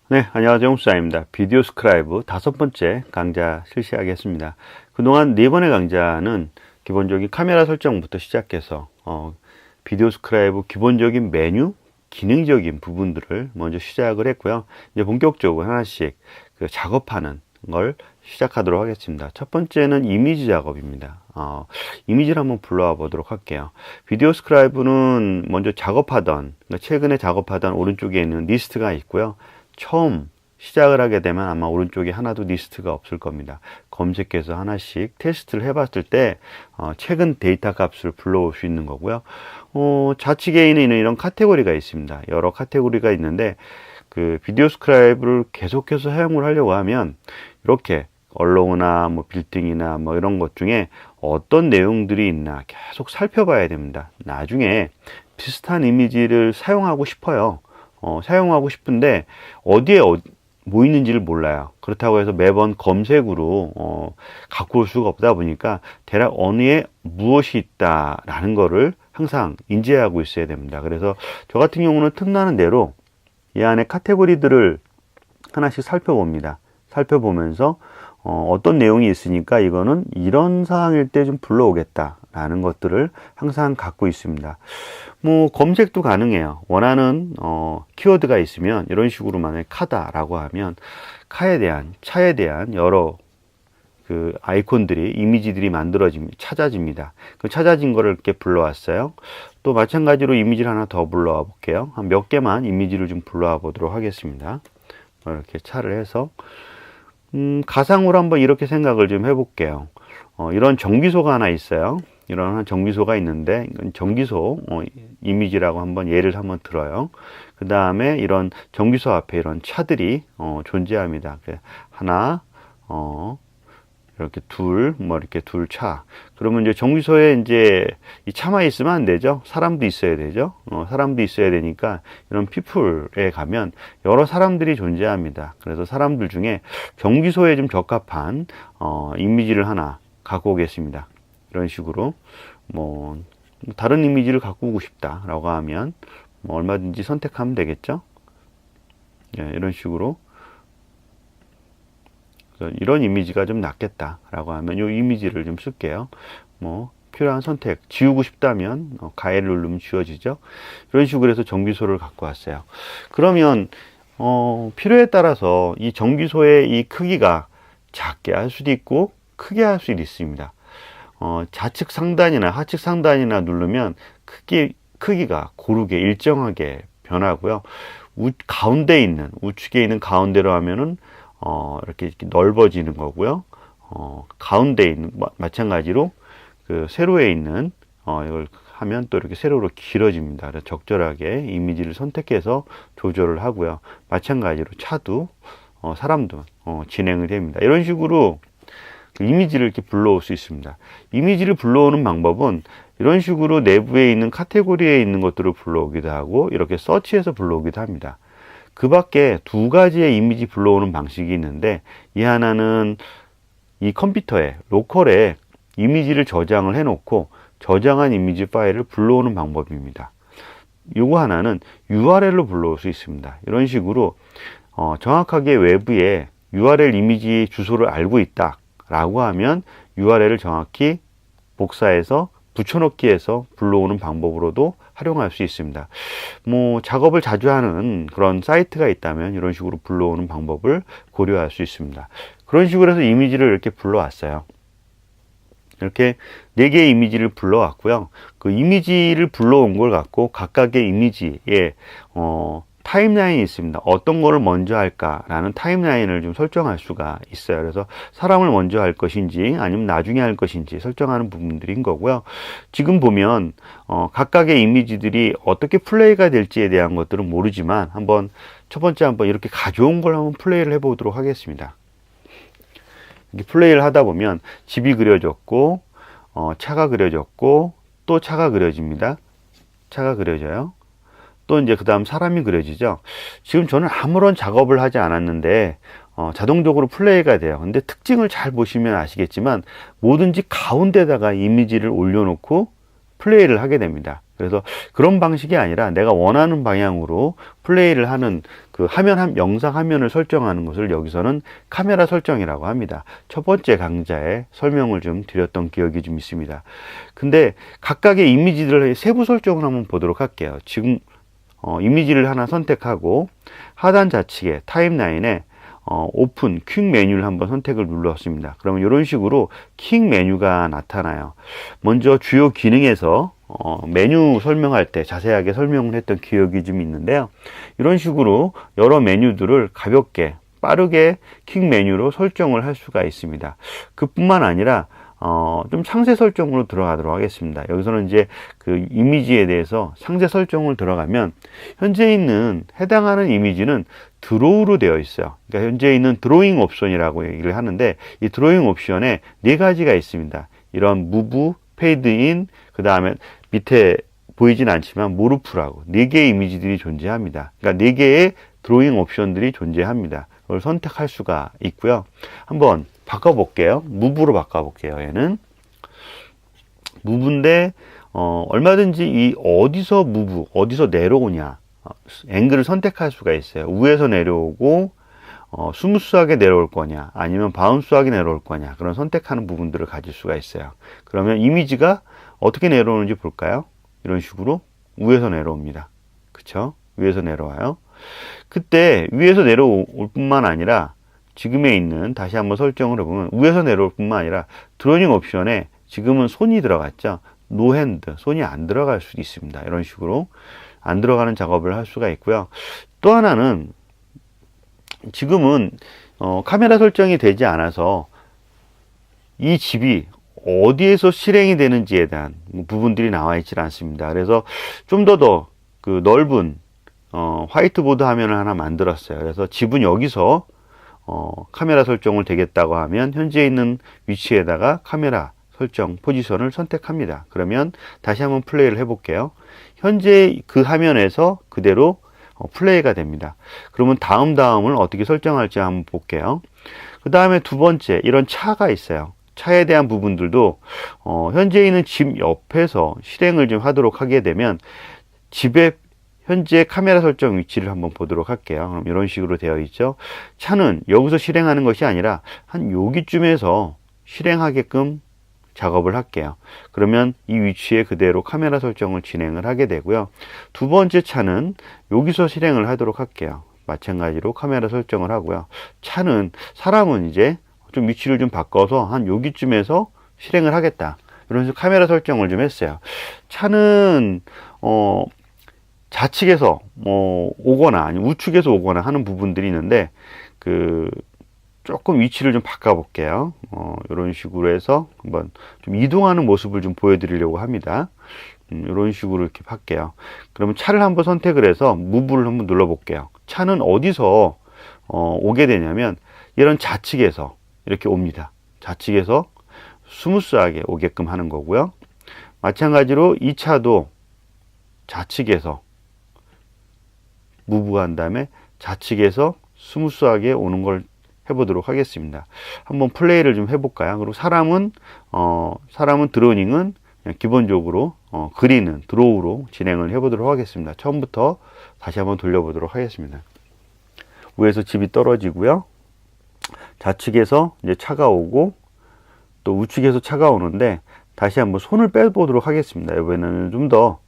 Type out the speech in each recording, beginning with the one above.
네, 안녕하세요. 홍수아입니다. 비디오 스크라이브 5번째 강좌 실시하겠습니다. 그동안 4번의 강좌는 기본적인 카메라 설정부터 시작해서 비디오 스크라이브 기본적인 메뉴, 기능적인 부분들을 먼저 시작을 했고요. 이제 본격적으로 하나씩 작업하는 걸 시작하도록 하겠습니다. 첫 번째는 이미지 작업입니다. 이미지를 한번 불러와 보도록 할게요. 비디오 스크라이브는 먼저 작업하던, 최근에 작업하던 오른쪽에 있는 리스트가 있고요. 처음 시작을 하게 되면 아마 오른쪽에 하나도 리스트가 없을 겁니다. 검색해서 하나씩 테스트를 해봤을 때 최근 데이터 값을 불러올 수 있는 거고요. 좌측에 있는 이런 카테고리가 있습니다. 여러 카테고리가 있는데 그 비디오 스크라이브를 계속해서 사용을 하려고 하면 이렇게 얼로우나 뭐 빌딩이나 뭐 이런 것 중에 어떤 내용들이 있나 계속 살펴봐야 됩니다. 나중에 비슷한 이미지를 사용하고 싶어요. 사용하고 싶은데 어디에 뭐 있는지를 몰라요. 그렇다고 해서 매번 검색으로 갖고 올 수가 없다 보니까 대략 어느에 무엇이 있다라는 거를 항상 인지하고 있어야 됩니다. 그래서 저 같은 경우는 틈나는 대로 이 안에 카테고리들을 하나씩 살펴봅니다. 살펴보면서 어떤 내용이 있으니까 이거는 이런 상황일 때 좀 불러오겠다라는 것들을 항상 갖고 있습니다. 뭐 검색도 가능해요. 원하는 키워드가 있으면 이런 식으로 만약에 카다라고 하면 차에 대한 여러 그 아이콘들이 이미지들이 찾아집니다. 그 찾아진 거를 이렇게 불러왔어요. 또 마찬가지로 이미지를 하나 더 불러와 볼게요. 한 몇 개만 이미지를 좀 불러와 보도록 하겠습니다. 이렇게 차를 해서 가상으로 한번 이렇게 생각을 좀 해볼게요. 이런 정비소가 하나 있어요. 이런 정비소가 있는데 이건 정비소 이미지라고 한번 예를 한번 들어요. 그 다음에 이런 정비소 앞에 이런 차들이 존재합니다. 하나, 이렇게 이렇게 둘 차. 그러면 이제 정비소에 이제 이 차만 있으면 안 되죠. 사람도 있어야 되죠. 사람도 있어야 되니까 이런 피플에 가면 여러 사람들이 존재합니다. 그래서 사람들 중에 정비소에 좀 적합한 이미지를 하나 갖고 오겠습니다. 이런 식으로 뭐 다른 이미지를 갖고 오고 싶다라고 하면 뭐 얼마든지 선택하면 되겠죠. 예, 이런 식으로. 이런 이미지가 좀 낫겠다라고 하면 이 이미지를 좀 쓸게요. 뭐 필요한 선택, 지우고 싶다면 가해를 누르면 지워지죠. 이런 식으로 해서 정비소를 갖고 왔어요. 그러면 필요에 따라서 이 정비소의 이 크기가 작게 할 수도 있고 크게 할 수도 있습니다. 좌측 상단이나 하측 상단이나 누르면 크기가 고르게 일정하게 변하고요. 가운데 있는 우측에 있는 가운데로 하면은 이렇게 넓어지는 거고요. 가운데 있는 마찬가지로 그 세로에 있는 이걸 하면 또 이렇게 세로로 길어집니다. 그래서 적절하게 이미지를 선택해서 조절을 하고요. 마찬가지로 차도 사람도 진행이 됩니다. 이런 식으로 이미지를 이렇게 불러올 수 있습니다. 이미지를 불러오는 방법은 이런 식으로 내부에 있는 카테고리에 있는 것들을 불러오기도 하고 이렇게 서치해서 불러오기도 합니다. 그 밖에 두 가지의 이미지 불러오는 방식이 있는데 이 하나는 이 컴퓨터에 로컬에 이미지를 저장을 해 놓고 저장한 이미지 파일을 불러오는 방법입니다. 요거 하나는 URL로 불러올 수 있습니다. 이런 식으로 정확하게 외부에 URL 이미지 주소를 알고 있다 라고 하면 URL을 정확히 복사해서 붙여넣기 해서 불러오는 방법으로도 활용할 수 있습니다. 뭐 작업을 자주 하는 그런 사이트가 있다면 이런 식으로 불러오는 방법을 고려할 수 있습니다. 그런 식으로 해서 이미지를 이렇게 불러왔어요. 이렇게 4개의 이미지를 불러왔고요. 그 이미지를 불러온 걸 갖고 각각의 이미지에 타임라인이 있습니다. 어떤 거를 먼저 할까라는 타임라인을 좀 설정할 수가 있어요. 그래서 사람을 먼저 할 것인지 아니면 나중에 할 것인지 설정하는 부분들인 거고요. 지금 보면 각각의 이미지들이 어떻게 플레이가 될지에 대한 것들은 모르지만 첫 번째 한번 이렇게 가져온 걸 한번 플레이를 해보도록 하겠습니다. 이렇게 플레이를 하다 보면 집이 그려졌고 차가 그려졌고 또 차가 그려집니다. 차가 그려져요. 또 이제 그 다음 사람이 그려지죠. 지금 저는 아무런 작업을 하지 않았는데 자동적으로 플레이가 돼요. 근데 특징을 잘 보시면 아시겠지만 뭐든지 가운데다가 이미지를 올려놓고 플레이를 하게 됩니다. 그래서 그런 방식이 아니라 내가 원하는 방향으로 플레이를 하는 그 영상 화면을 설정하는 것을 여기서는 카메라 설정이라고 합니다. 첫 번째 강좌에 설명을 좀 드렸던 기억이 좀 있습니다. 근데 각각의 이미지들의 세부 설정을 한번 보도록 할게요. 지금 이미지를 하나 선택하고 하단 좌측에 타임라인에 오픈 퀵 메뉴를 한번 선택을 눌렀습니다. 그러면 이런 식으로 퀵 메뉴가 나타나요. 먼저 주요 기능에서 메뉴 설명할 때 자세하게 설명을 했던 기억이 좀 있는데요. 이런 식으로 여러 메뉴들을 가볍게 빠르게 퀵 메뉴로 설정을 할 수가 있습니다. 그뿐만 아니라 좀 상세 설정으로 들어가도록 하겠습니다. 여기서는 이제 그 이미지에 대해서 상세 설정을 들어가면 현재 있는 해당하는 이미지는 드로우로 되어 있어요. 그러니까 현재 있는 드로잉 옵션이라고 얘기를 하는데 이 드로잉 옵션에 네 가지가 있습니다. 이런 무브, 페이드 인, 그 다음에 밑에 보이진 않지만 모르프라고 네 개의 이미지들이 존재합니다. 그러니까 네 개의 드로잉 옵션들이 존재합니다. 그걸 선택할 수가 있고요. 한번 바꿔볼게요. 무브로 바꿔볼게요. 얘는 무브인데 얼마든지 이 어디서 내려오냐 앵글을 선택할 수가 있어요. 위에서 내려오고 스무스하게 내려올 거냐 아니면 바운스하게 내려올 거냐 그런 선택하는 부분들을 가질 수가 있어요. 그러면 이미지가 어떻게 내려오는지 볼까요? 이런 식으로 위에서 내려옵니다. 그쵸? 위에서 내려와요. 그때 위에서 내려올 뿐만 아니라 지금에 있는 다시 한번 설정을 해보면 위에서 내려올 뿐만 아니라 드로잉 옵션에 지금은 손이 들어갔죠. 노 핸드, 손이 안 들어갈 수도 있습니다. 이런 식으로 안 들어가는 작업을 할 수가 있고요. 또 하나는 지금은 카메라 설정이 되지 않아서 이 집이 어디에서 실행이 되는지에 대한 부분들이 나와 있지 않습니다. 그래서 좀 더 그 넓은 화이트보드 화면을 하나 만들었어요. 그래서 집은 여기서 카메라 설정을 되겠다고 하면 현재 있는 위치에다가 카메라 설정 포지션을 선택합니다. 그러면 다시 한번 플레이를 해볼게요. 현재 그 화면에서 그대로 플레이가 됩니다. 그러면 다음을 어떻게 설정할지 한번 볼게요. 그 다음에 두 번째 이런 차가 있어요. 차에 대한 부분들도 현재 있는 집 옆에서 실행을 좀 하도록 하게 되면 집의 현재 카메라 설정 위치를 한번 보도록 할게요. 그럼 이런 식으로 되어 있죠. 차는 여기서 실행하는 것이 아니라 한 여기쯤에서 실행하게끔 작업을 할게요. 그러면 이 위치에 그대로 카메라 설정을 진행을 하게 되고요. 두 번째 차는 여기서 실행을 하도록 할게요. 마찬가지로 카메라 설정을 하고요. 사람은 이제 좀 위치를 좀 바꿔서 한 여기쯤에서 실행을 하겠다. 이런 식으로 카메라 설정을 좀 했어요. 차는 좌측에서 오거나 아니면 우측에서 오거나 하는 부분들이 있는데 조금 위치를 좀 바꿔 볼게요. 이런 식으로 해서 한번 좀 이동하는 모습을 좀 보여드리려고 합니다. 이런 식으로 이렇게 할게요. 그러면 차를 한번 선택을 해서 무브를 한번 눌러 볼게요. 차는 어디서 오게 되냐면 이런 좌측에서 이렇게 옵니다. 좌측에서 스무스하게 오게끔 하는 거고요. 마찬가지로 이 차도 좌측에서 무브한 다음에 좌측에서 스무스하게 오는 걸 해보도록 하겠습니다. 한번 플레이를 좀 해볼까요? 그리고 사람은 드로닝은 그냥 기본적으로 그리는 드로우로 진행을 해보도록 하겠습니다. 처음부터 다시 한번 돌려보도록 하겠습니다. 위에서 집이 떨어지고요. 좌측에서 이제 차가 오고 또 우측에서 차가 오는데 다시 한번 손을 빼보도록 하겠습니다. 이번에는 좀 더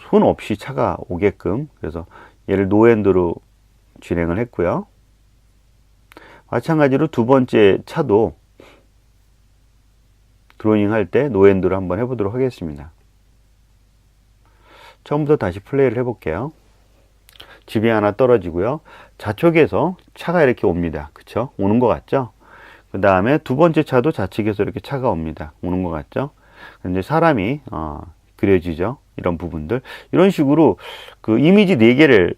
손 없이 차가 오게끔 그래서 얘를 노핸드로 진행을 했고요. 마찬가지로 두 번째 차도 드로잉 할 때 노핸드로 한번 해보도록 하겠습니다. 처음부터 다시 플레이를 해볼게요. 집이 하나 떨어지고요. 좌측에서 차가 이렇게 옵니다. 그쵸? 오는 것 같죠? 그 다음에 두 번째 차도 좌측에서 이렇게 차가 옵니다. 오는 것 같죠? 이제 사람이 그려지죠? 이런 부분들. 이런 식으로 그 이미지 4개를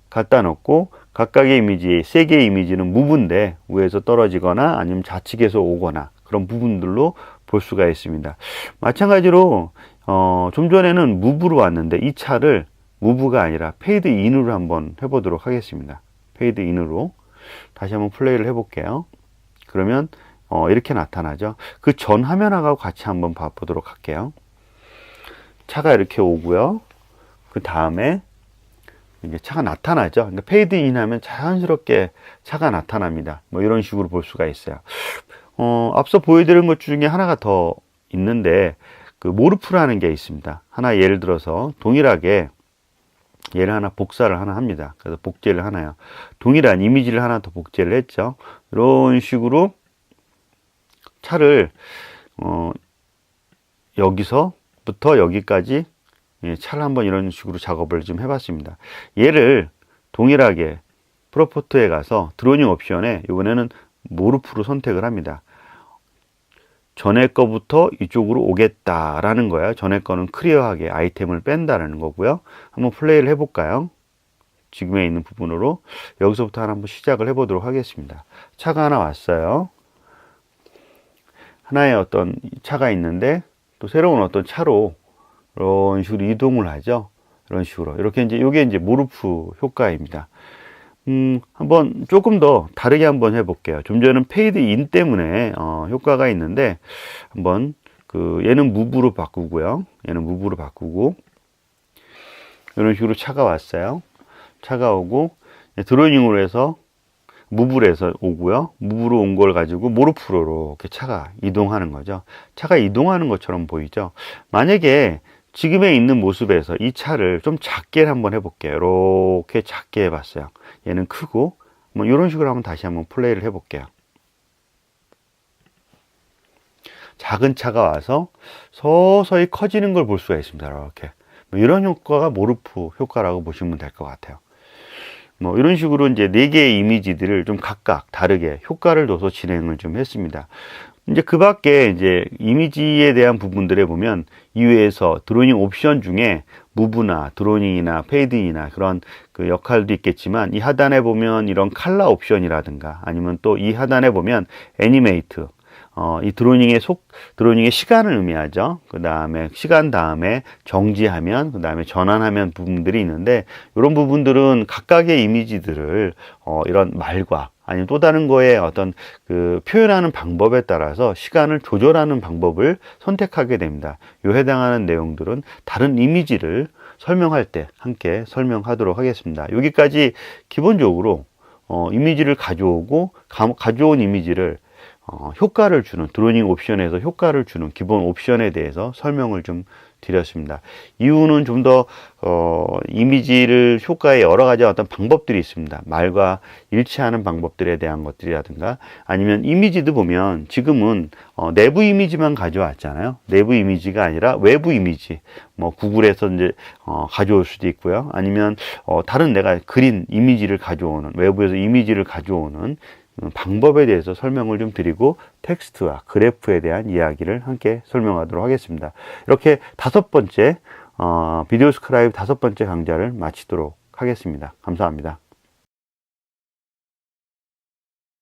갖다 놓고 각각의 이미지, 3개의 이미지는 무브인데 위에서 떨어지거나 아니면 좌측에서 오거나 그런 부분들로 볼 수가 있습니다. 마찬가지로 좀 전에는 무브로 왔는데 이 차를 무브가 아니라 페이드 인으로 한번 해보도록 하겠습니다. 페이드 인으로 다시 한번 플레이를 해볼게요. 그러면 이렇게 나타나죠. 그 전 화면하고 같이 한번 봐보도록 할게요. 차가 이렇게 오고요. 그 다음에 이제 차가 나타나죠. 그러니까 페이드 인 하면 자연스럽게 차가 나타납니다. 뭐 이런 식으로 볼 수가 있어요. 앞서 보여드린 것 중에 하나가 더 있는데, 그 모르프라는 게 있습니다. 하나 예를 들어서 동일하게 얘를 하나 복사를 하나 합니다. 그래서 복제를 하나요. 동일한 이미지를 하나 더 복제를 했죠. 이런 식으로 차를 여기서부터 여기까지 차를 한번 이런 식으로 작업을 좀 해봤습니다. 얘를 동일하게 프로포트에 가서 드로잉 옵션에 이번에는 모르프로 선택을 합니다. 전에 거부터 이쪽으로 오겠다라는 거예요. 전에 거는 클리어하게 아이템을 뺀다라는 거고요. 한번 플레이를 해볼까요? 지금에 있는 부분으로 여기서부터 한번 시작을 해보도록 하겠습니다. 차가 하나 왔어요. 하나의 어떤 차가 있는데 또 새로운 어떤 차로 이런 식으로 이동을 하죠. 이런 식으로 이렇게 이게 이제 모르프 효과입니다. 한번 조금 더 다르게 한번 해볼게요. 좀 전에는 페이드 인 때문에 효과가 있는데 한번 얘는 무브로 바꾸고요. 얘는 무브로 바꾸고 이런 식으로 차가 왔어요. 차가 오고 드로잉으로 해서 무브로 해서 오고요. 무브로 온 걸 가지고 모르프로 이렇게 차가 이동하는 거죠. 차가 이동하는 것처럼 보이죠. 만약에 지금에 있는 모습에서 이 차를 좀 작게 한번 해볼게요. 이렇게 작게 해봤어요. 얘는 크고 뭐 이런 식으로 한번 다시 한번 플레이를 해볼게요. 작은 차가 와서 서서히 커지는 걸 볼 수가 있습니다. 이렇게 뭐 이런 효과가 모르프 효과라고 보시면 될 것 같아요. 뭐 이런 식으로 이제 4개의 이미지들을 좀 각각 다르게 효과를 둬서 진행을 좀 했습니다. 이제 그 밖에 이제 이미지에 대한 부분들에 보면 이외에서 드로잉 옵션 중에 무브나 드로잉이나 페이드인이나 그런 그 역할도 있겠지만, 이 하단에 보면 이런 컬러 옵션이라든가 아니면 또 이 하단에 보면 애니메이트, 이 드로잉의 시간을 의미하죠. 그 다음에 시간 다음에 정지하면, 그 다음에 전환하면 부분들이 있는데, 이런 부분들은 각각의 이미지들을 이런 말과 아니면 또 다른 거에 어떤 그 표현하는 방법에 따라서 시간을 조절하는 방법을 선택하게 됩니다. 요 해당하는 내용들은 다른 이미지를 설명할 때 함께 설명하도록 하겠습니다. 여기까지 기본적으로 이미지를 가져오고 가져온 이미지를 효과를 주는, 드로잉 옵션에서 효과를 주는 기본 옵션에 대해서 설명을 좀 드렸습니다. 이유는 좀 더 이미지를 효과에 여러 가지 어떤 방법들이 있습니다. 말과 일치하는 방법들에 대한 것들이라든가, 아니면 이미지도 보면 지금은 내부 이미지만 가져왔잖아요. 내부 이미지가 아니라 외부 이미지, 뭐 구글에서 이제 가져올 수도 있고요. 아니면 다른 내가 그린 이미지를 가져오는, 외부에서 이미지를 가져오는 방법에 대해서 설명을 좀 드리고, 텍스트와 그래프에 대한 이야기를 함께 설명하도록 하겠습니다. 이렇게 5번째 비디오 스크라이브 5번째 강좌를 마치도록 하겠습니다. 감사합니다.